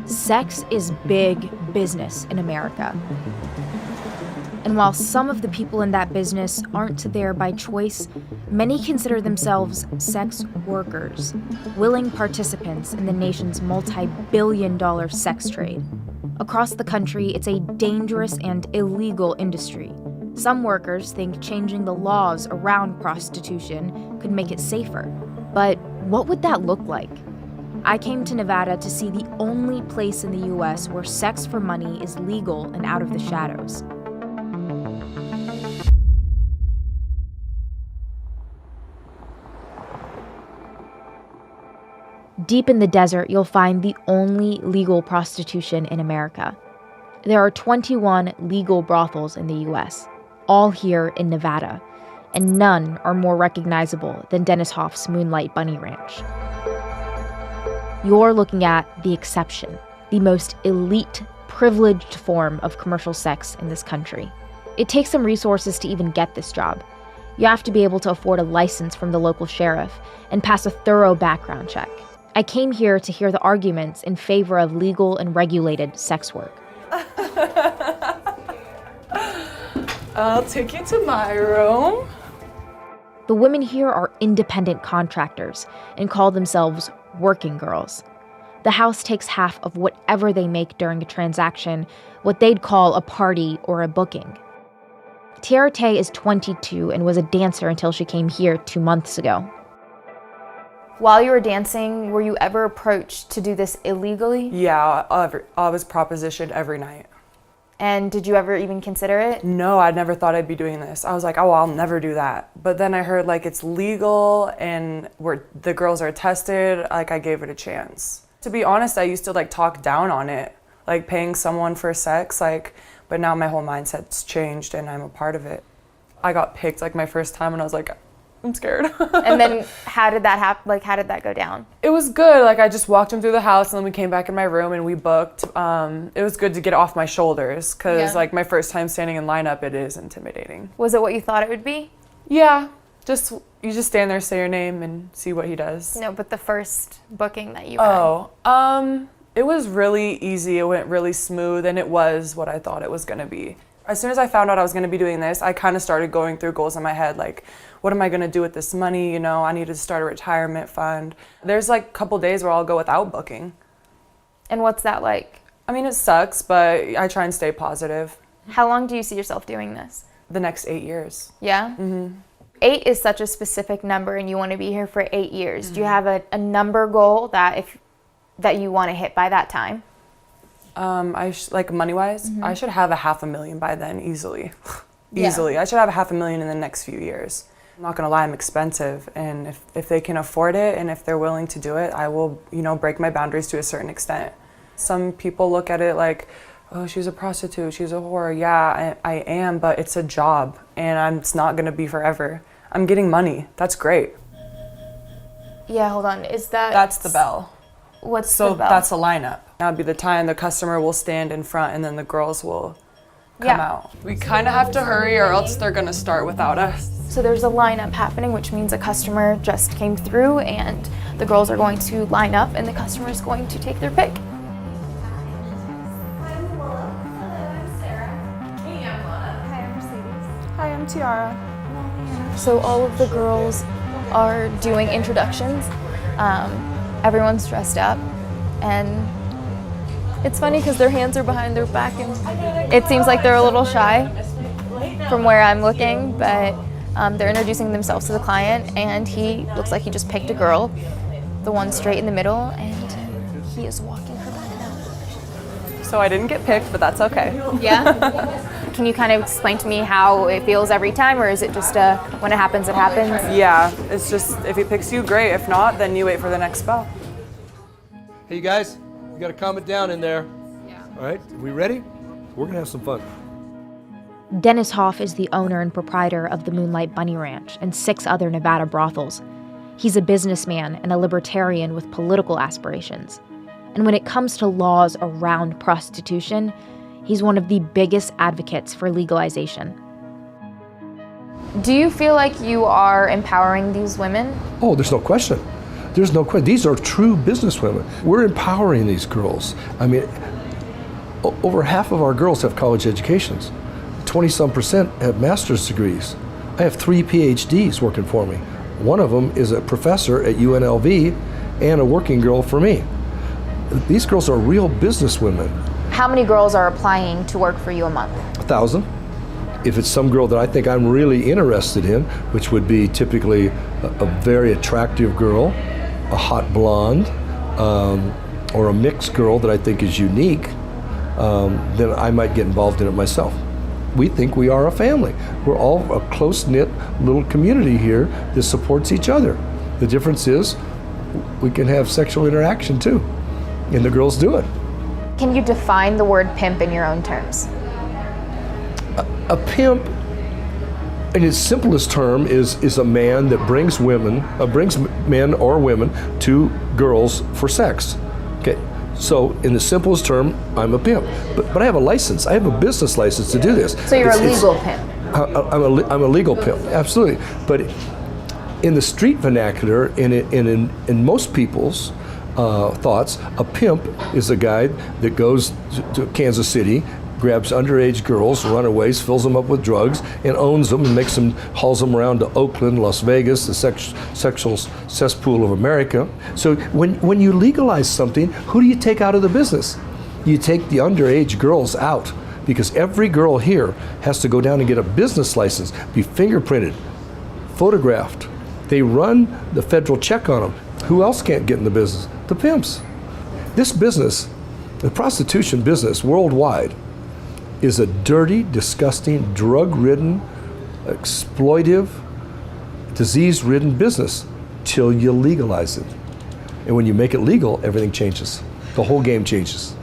Sex is big business in America. And while some of the people in that business aren't there by choice, many consider themselves sex workers, willing participants in the nation's multi-billion-dollar sex trade. Across the country, it's a dangerous and illegal industry. Some workers think changing the laws around prostitution could make it safer. But what would that look like? I came to Nevada to see the only place in the US where sex for money is legal and out of the shadows. Deep in the desert, you'll find the only legal prostitution in America. There are 21 legal brothels in the US, all here in Nevada, and none are more recognizable than Dennis Hoff's Moonlight Bunny Ranch. You're looking at the exception, the most elite, privileged form of commercial sex in this country. It takes some resources to even get this job. You have to be able to afford a license from the local sheriff and pass a thorough background check. I came here to hear the arguments in favor of legal and regulated sex work. I'll take you to my room. The women here are independent contractors and call themselves working girls. The house takes half of whatever they make during a transaction, what they'd call a party or a booking. Tiara Tay is 22 and was a dancer until she came here 2 months ago. While you were dancing, were you ever approached to do this illegally? Yeah, I was propositioned every night. And did you ever even consider it? No, I never thought I'd be doing this. I was like, oh, I'll never do that. But then I heard like it's legal and where the girls are tested, like I gave it a chance. To be honest, I used to like talk down on it, like paying someone for sex, but now my whole mindset's changed and I'm a part of it. I got picked like my first time and I was like, I'm scared. And then how did that happen? Like, how did that go down? It was good. Like, I just walked him through the house and then we came back in my room and we booked. It was good to get off my shoulders because, like, my first time standing in lineup, it is intimidating. Was it what you thought it would be? Yeah. You just stand there, say your name, and see what he does. No, but the first booking that you had. It was really easy. It went really smooth, and it was what I thought it was going to be. As soon as I found out I was going to be doing this, I kind of started going through goals in my head, like, what am I going to do with this money? You know, I need to start a retirement fund. There's like a couple days where I'll go without booking. And what's that like? I mean, it sucks, but I try and stay positive. How long do you see yourself doing this? The next 8 years. Yeah? Mm-hmm. 8 is such a specific number and you want to be here for 8 years. Mm-hmm. Do you have a number goal that you want to hit by that time? Like money-wise, mm-hmm. I should have $500,000 by then, easily. Easily. Yeah. I should have $500,000 in the next few years. I'm not gonna lie, I'm expensive, and if they can afford it and if they're willing to do it, I will, break my boundaries to a certain extent. Some people look at it like, oh, she's a prostitute, she's a whore. Yeah, I am, but it's a job, and it's not gonna be forever. I'm getting money. That's great. Yeah, hold on. That's the bell. What's the bell? So that's the lineup. That'll be the time the customer will stand in front and then the girls will come out. We kind of have to hurry or else they're gonna start without us. So there's a lineup happening, which means a customer just came through and the girls are going to line up and the customer is going to take their pick. Hi, I'm Tiara. So all of the girls are doing introductions. Everyone's dressed up, and it's funny because their hands are behind their back and it seems like they're a little shy from where I'm looking, but they're introducing themselves to the client and he looks like he just picked a girl, the one straight in the middle, and he is walking her back now. So I didn't get picked, but that's okay. Yeah? Can you kind of explain to me how it feels every time, or is it just when it happens, it happens? Yeah, it's just if he picks you, great. If not, then you wait for the next bell. Hey, you guys, you got to calm it down in there. Yeah. All right, we ready? We're going to have some fun. Dennis Hoff is the owner and proprietor of the Moonlight Bunny Ranch and 6 other Nevada brothels. He's a businessman and a libertarian with political aspirations. And when it comes to laws around prostitution, he's one of the biggest advocates for legalization. Do you feel like you are empowering these women? Oh, there's no question. There's no question. These are true businesswomen. We're empowering these girls. I mean, over half of our girls have college educations. 20-some% have master's degrees. I have 3 PhDs working for me. One of them is a professor at UNLV and a working girl for me. These girls are real businesswomen. How many girls are applying to work for you a month? 1,000. If it's some girl that I think I'm really interested in, which would be typically a very attractive girl, a hot blonde, or a mixed girl that I think is unique, then I might get involved in it myself. We think we are a family. We're all a close-knit little community here that supports each other. The difference is we can have sexual interaction too, and the girls do it. Can you define the word pimp in your own terms? A pimp, in its simplest term, is a man that brings men or women to girls for sex. Okay, so in the simplest term, I'm a pimp. But I have a license. I have a business license to do this. So you're a legal pimp? I'm a legal pimp, absolutely. But in the street vernacular, in most people's thoughts, a pimp is a guy that goes to Kansas City, grabs underage girls, runaways, fills them up with drugs, and owns them and hauls them around to Oakland, Las Vegas, the sexual cesspool of America. So when you legalize something, who do you take out of the business? You take the underage girls out, because every girl here has to go down and get a business license, be fingerprinted, photographed. They run the federal check on them. Who else can't get in the business? The pimps. This business, the prostitution business worldwide, is a dirty, disgusting, drug-ridden, exploitive, disease-ridden business till you legalize it. And when you make it legal, everything changes. The whole game changes.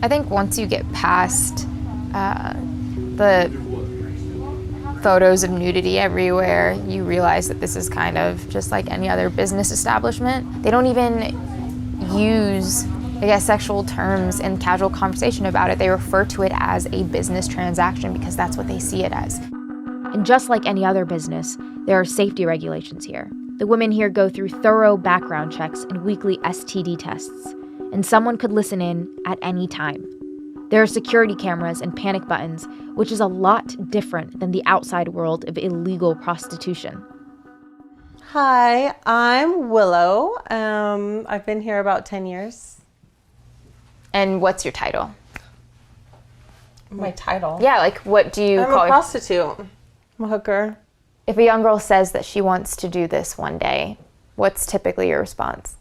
I think once you get past the photos of nudity everywhere, you realize that this is kind of just like any other business establishment. They don't even use, I guess, sexual terms in casual conversation about it. They refer to it as a business transaction because that's what they see it as. And just like any other business, there are safety regulations here. The women here go through thorough background checks and weekly STD tests, and someone could listen in at any time. There are security cameras and panic buttons, which is a lot different than the outside world of illegal prostitution. Hi, I'm Willow. I've been here about 10 years. And what's your title? My title? Yeah, like what do you call I'm a prostitute. I'm a hooker. If a young girl says that she wants to do this one day, what's typically your response?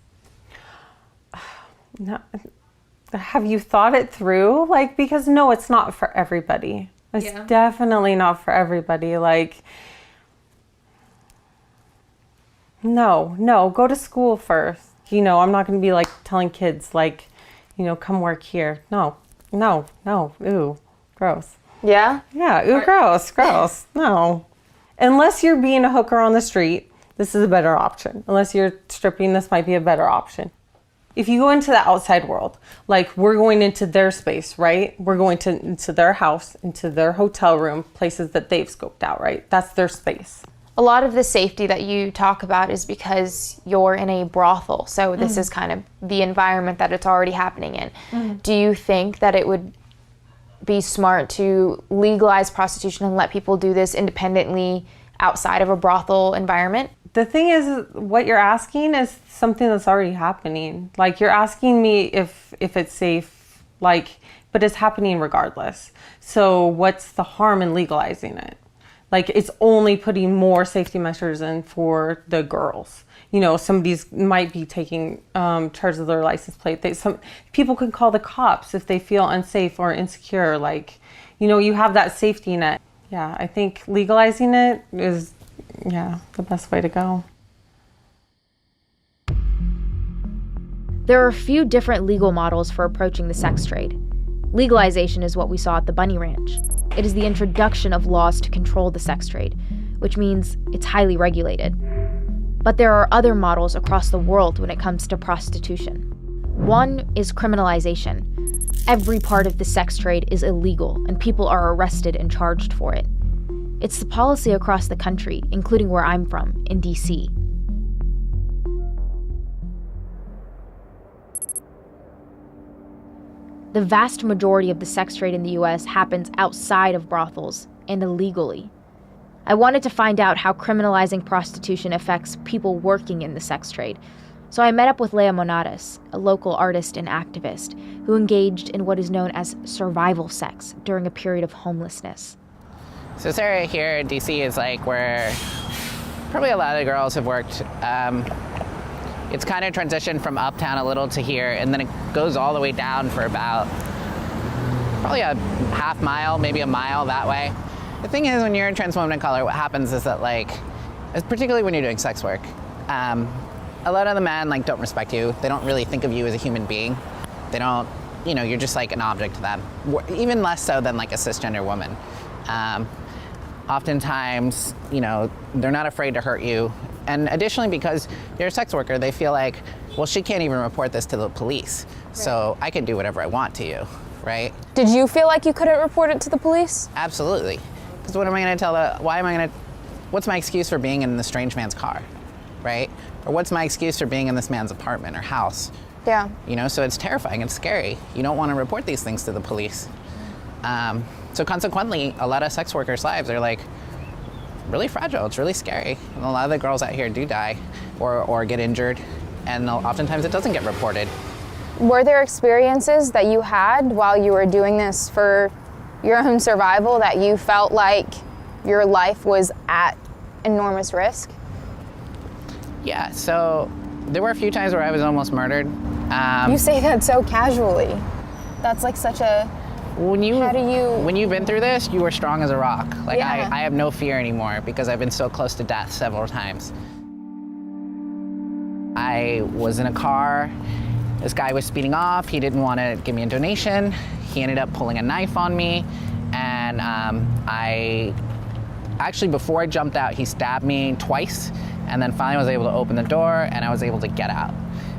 No, have you thought it through? Because no, it's not for everybody. It's definitely not for everybody. No, go to school first. I'm not going to be telling kids come work here. No, ooh, gross. Yeah? Yeah, ooh, gross, no. Unless you're being a hooker on the street, this is a better option. Unless you're stripping, this might be a better option. If you go into the outside world, we're going into their space, right? We're going into their house, into their hotel room, places that they've scoped out, right? That's their space. A lot of the safety that you talk about is because you're in a brothel. So this is kind of the environment that it's already happening in. Do you think that it would be smart to legalize prostitution and let people do this independently outside of a brothel environment? The thing is, what you're asking is something that's already happening. You're asking me if it's safe, but it's happening regardless. So what's the harm in legalizing it? It's only putting more safety measures in for the girls. Somebody's might be taking charge of their license plate. Some people can call the cops if they feel unsafe or insecure. You have that safety net. Yeah, I think legalizing it is, the best way to go. There are a few different legal models for approaching the sex trade. Legalization is what we saw at the Bunny Ranch. It is the introduction of laws to control the sex trade, which means it's highly regulated. But there are other models across the world when it comes to prostitution. One is criminalization. Every part of the sex trade is illegal, and people are arrested and charged for it. It's the policy across the country, including where I'm from, in DC. The vast majority of the sex trade in the US happens outside of brothels and illegally. I wanted to find out how criminalizing prostitution affects people working in the sex trade. So I met up with Leah Monadas, a local artist and activist who engaged in what is known as survival sex during a period of homelessness. So this area here in DC is like where probably a lot of the girls have worked. It's kind of transitioned from uptown a little to here, and then it goes all the way down for about probably a half mile, maybe a mile that way. The thing is, when you're a trans woman of color, what happens is that, like, particularly when you're doing sex work, a lot of the men don't respect you. They don't really think of you as a human being. They don't, you're just like an object to them. Even less so than like a cisgender woman. Oftentimes, they're not afraid to hurt you. And additionally, because you're a sex worker, they feel like, well, she can't even report this to the police. Right. So I can do whatever I want to you, right? Did you feel like you couldn't report it to the police? Absolutely. Because what am I going to what's my excuse for being in the strange man's car, right? Or what's my excuse for being in this man's apartment or house? Yeah. So it's terrifying, it's scary. You don't want to report these things to the police. So consequently, a lot of sex workers' lives are really fragile. It's really scary. And a lot of the girls out here do die or get injured, and oftentimes it doesn't get reported. Were there experiences that you had while you were doing this for your own survival that you felt like your life was at enormous risk? Yeah, so there were a few times where I was almost murdered. You say that so casually. That's like such a... When you've been through this, you are strong as a rock. Yeah. I have no fear anymore because I've been so close to death several times. I was in a car. This guy was speeding off. He didn't want to give me a donation. He ended up pulling a knife on me, and before I jumped out, he stabbed me twice, and then finally was able to open the door, and I was able to get out.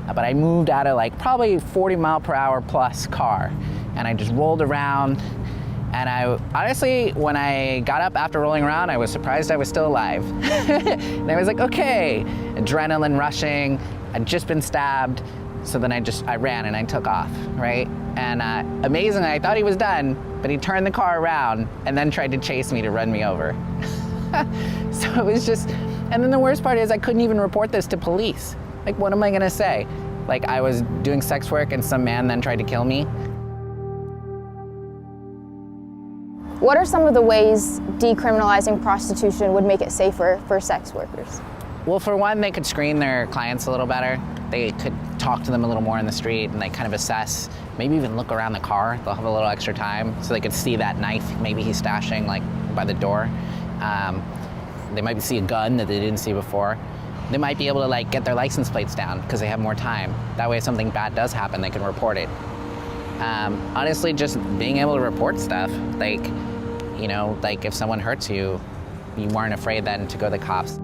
But I moved out of probably 40 mile per hour plus car. And I just rolled around, and I honestly, when I got up after rolling around, I was surprised I was still alive. And I was like, okay, adrenaline rushing, I'd just been stabbed, so then I ran and I took off, right? And amazingly, I thought he was done, but he turned the car around and then tried to chase me to run me over. So it was just, and then the worst part is I couldn't even report this to police. What am I gonna say? I was doing sex work and some man then tried to kill me. What are some of the ways decriminalizing prostitution would make it safer for sex workers? Well, for one, they could screen their clients a little better. They could talk to them a little more in the street and kind of assess, maybe even look around the car. They'll have a little extra time so they could see that knife maybe he's stashing by the door. They might see a gun that they didn't see before. They might be able to get their license plates down because they have more time. That way if something bad does happen, they can report it. Honestly, just being able to report stuff, if someone hurts you, you weren't afraid then to go to the cops.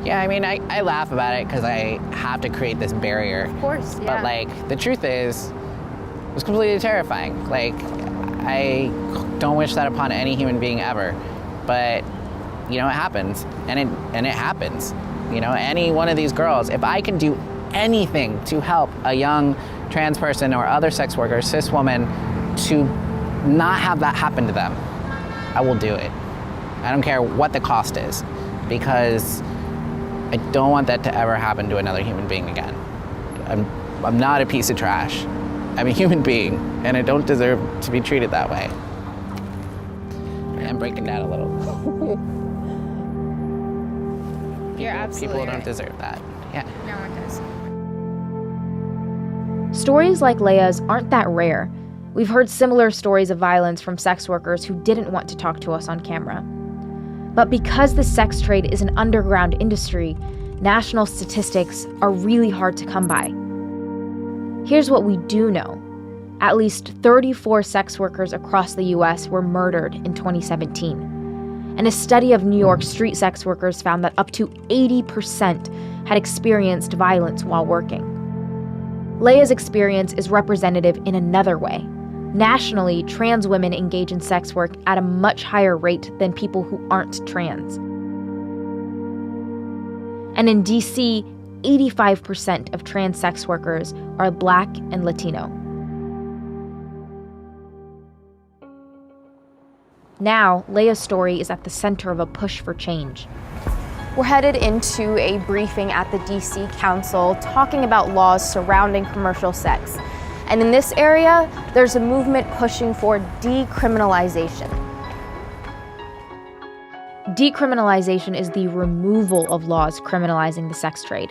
Yeah, I laugh about it because I have to create this barrier. Of course, yeah. But the truth is, it was completely terrifying. I don't wish that upon any human being ever, but it happens, and it happens. Any one of these girls, if I can do anything to help a young trans person or other sex worker, cis woman, to not have that happen to them, I will do it. I don't care what the cost is, because I don't want that to ever happen to another human being again. I'm not a piece of trash. I'm a human being, and I don't deserve to be treated that way. I'm breaking down a little. You're absolutely People don't right. deserve that. Yeah. No one does. Stories like Leia's aren't that rare. We've heard similar stories of violence from sex workers who didn't want to talk to us on camera. But because the sex trade is an underground industry, national statistics are really hard to come by. Here's what we do know. At least 34 sex workers across the US were murdered in 2017. And a study of New York street sex workers found that up to 80% had experienced violence while working. Leia's experience is representative in another way. Nationally, trans women engage in sex work at a much higher rate than people who aren't trans. And in DC, 85% of trans sex workers are Black and Latino. Now, Leah's story is at the center of a push for change. We're headed into a briefing at the DC Council talking about laws surrounding commercial sex. And in this area, there's a movement pushing for decriminalization. Decriminalization is the removal of laws criminalizing the sex trade.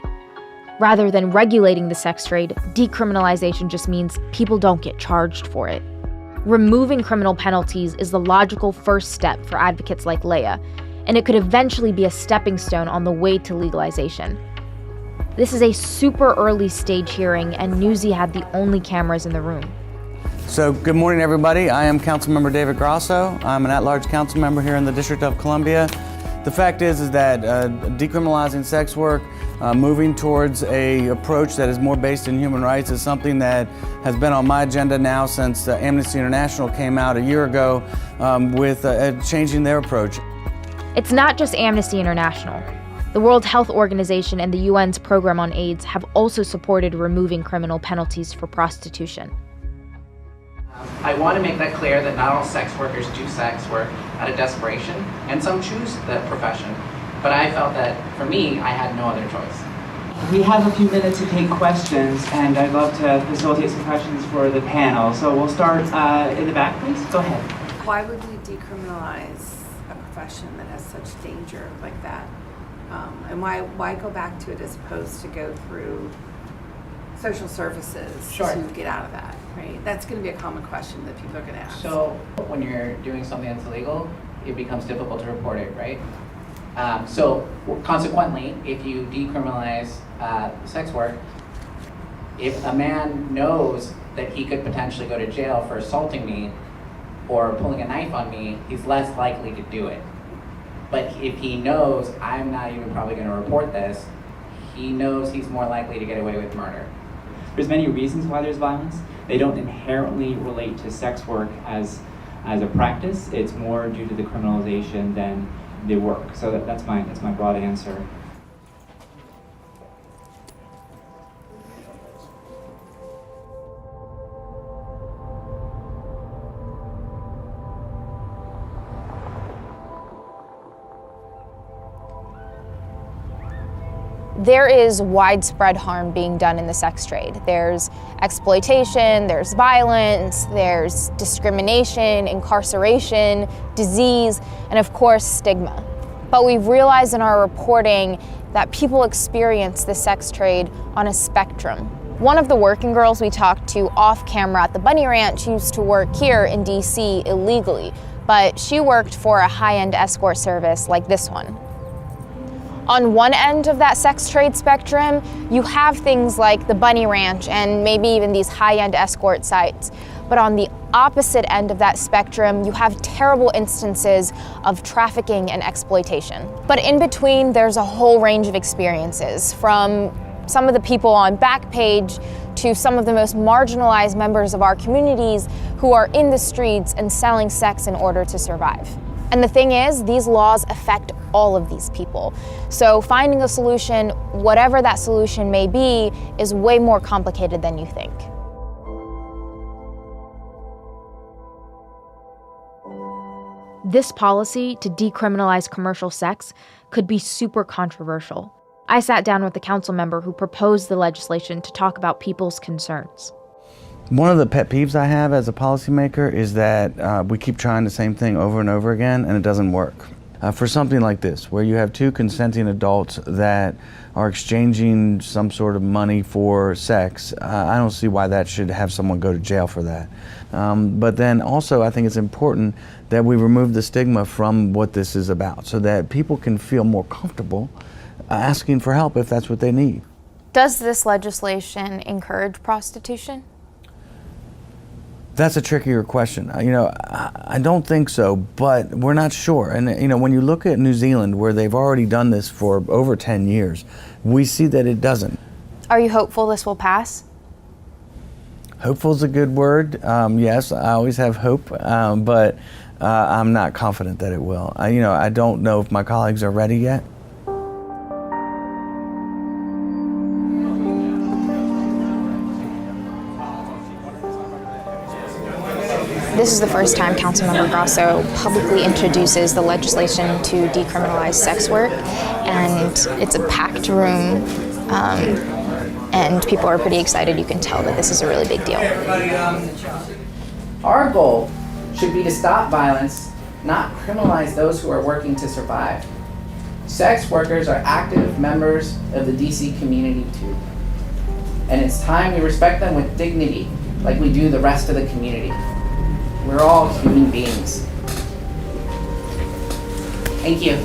Rather than regulating the sex trade, decriminalization just means people don't get charged for it. Removing criminal penalties is the logical first step for advocates like Leah, and it could eventually be a stepping stone on the way to legalization. This is a super early stage hearing, and Newsy had the only cameras in the room. So good morning, everybody. I am Councilmember David Grosso. I'm an at-large council member here in the District of Columbia. The fact is that decriminalizing sex work, moving towards an approach that is more based in human rights is something that has been on my agenda now since Amnesty International came out a year ago with changing their approach. It's not just Amnesty International. The World Health Organization and the UN's Program on AIDS have also supported removing criminal penalties for prostitution. I want to make that clear that not all sex workers do sex work out of desperation, and some choose that profession. But I felt that, for me, I had no other choice. We have a few minutes to take questions, and I'd love to facilitate some questions for the panel. So we'll start in the back, please. Go ahead. Why would we decriminalize a profession that has such danger like that? And why go back to it as opposed to go through social services to get out of that, right? That's going to be a common question that people are going to ask. So when you're doing something that's illegal, it becomes difficult to report it, right? So consequently, if you decriminalize sex work, if a man knows that he could potentially go to jail for assaulting me or pulling a knife on me, he's less likely to do it. But if he knows I'm not even probably going to report this, he knows he's more likely to get away with murder. There's many reasons why there's violence. They don't inherently relate to sex work as a practice. It's more due to the criminalization than the work. So that's my broad answer. There is widespread harm being done in the sex trade. There's exploitation, there's violence, there's discrimination, incarceration, disease, and of course, stigma. But we've realized in our reporting that people experience the sex trade on a spectrum. One of the working girls we talked to off camera at the Bunny Ranch used to work here in DC illegally, but she worked for a high-end escort service like this one. On one end of that sex trade spectrum, you have things like the Bunny Ranch and maybe even these high-end escort sites. But on the opposite end of that spectrum, you have terrible instances of trafficking and exploitation. But in between, there's a whole range of experiences, from some of the people on Backpage to some of the most marginalized members of our communities who are in the streets and selling sex in order to survive. And the thing is, these laws affect all of these people. So finding a solution, whatever that solution may be, is way more complicated than you think. This policy to decriminalize commercial sex could be super controversial. I sat down with the council member who proposed the legislation to talk about people's concerns. One of the pet peeves I have as a policymaker is that we keep trying the same thing over and over again and it doesn't work. For something like this, where you have two consenting adults that are exchanging some sort of money for sex, I don't see why that should have someone go to jail for that. But then also I think it's important that we remove the stigma from what this is about so that people can feel more comfortable asking for help if that's what they need. Does this legislation encourage prostitution? That's a trickier question. I don't think so, but we're not sure. And when you look at New Zealand, where they've already done this for over 10 years, we see that it doesn't. Are you hopeful this will pass? Hopeful is a good word. Yes, I always have hope, but I'm not confident that it will. I don't know if my colleagues are ready yet. This is the first time Councilmember Grasso publicly introduces the legislation to decriminalize sex work, and it's a packed room, and people are pretty excited. You can tell that this is a really big deal. Our goal should be to stop violence, not criminalize those who are working to survive. Sex workers are active members of the DC community too. And it's time we respect them with dignity, like we do the rest of the community. We're all human beings. Thank you.